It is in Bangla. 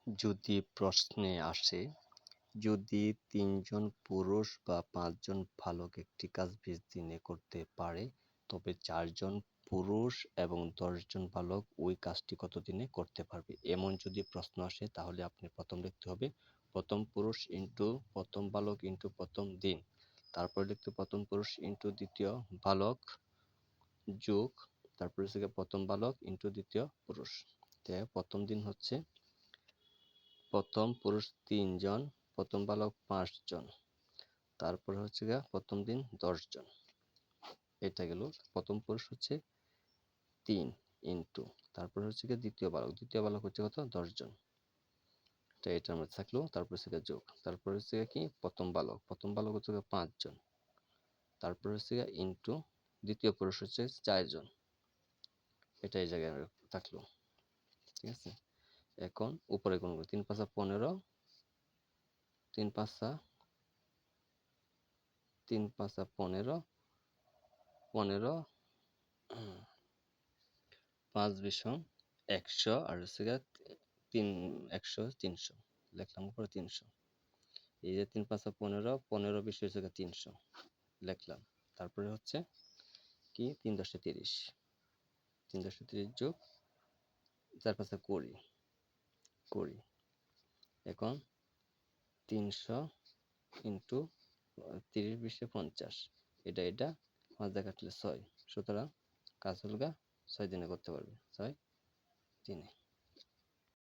যদি প্রশ্নে আসে, যদি ৩ জন পুরুষ বা ৫ জন বালক একটি কাজ ২০ দিনে করতে পারে, তবে ৪ জন পুরুষ এবং ১০ জন বালক ওই কাজটি কত দিনে করতে পারবে? এমন যদি প্রশ্ন আসে তাহলে আপনি প্রথম লিখতে হবে প্রথম পুরুষ ইন্টু প্রথম বালক ইন্টু প্রথম দিন। তারপরে লিখতে প্রথম পুরুষ ইন্টু দ্বিতীয় বালক যোগ তারপরে হচ্ছে গিয়ে প্রথম বালক ইন্টু দ্বিতীয় পুরুষ। প্রথম দিন হচ্ছে প্রথম পুরুষ ৩ জন, প্রথম বালক ৫ জন, তারপরে হচ্ছে গিয়ে প্রথম দিন ১০ জন। এটা গেল প্রথম পুরুষ হচ্ছে ৩ ইন্টু তারপরে হচ্ছে গিয়ে দ্বিতীয় বালক হচ্ছে কত ১০ জন। এটার মধ্যে থাকলো, তারপর হচ্ছে গিয়ে যোগ, তারপর হচ্ছে গিয়ে কি প্রথম বালক হচ্ছে গিয়ে ৫ জন, তারপর হচ্ছে গিয়ে ইন্টু দ্বিতীয় পুরুষ হচ্ছে ৪ জন। এটা এই জায়গায় থাকলো, ঠিক আছে। এখন উপরে গুণ ৩ ৫ ১৫, ৩ ৫ ১৫, ১৫ ৫ ২০ ১০০ আর হচ্ছে গিয়ে ১০০ ৩০০ লিখলাম উপরে ৩০০। এই যে ৩ ৫ ১৫, ১৫ ২০ হচ্ছে গিয়ে ৩০০ লিখলাম। তারপরে হচ্ছে কি ৩ ১০ ৩০, ৩ ১০ ৩০ যোগ ৪ ৫ ২০। এখন ৩০০ ইন্টু ৩০ ২০ ৫০, এটা ৫ দিয়ে কাটলে ৬, সুতরাং কাজ হলো ৬ দিনে করতে পারবে, ৬ দিনে।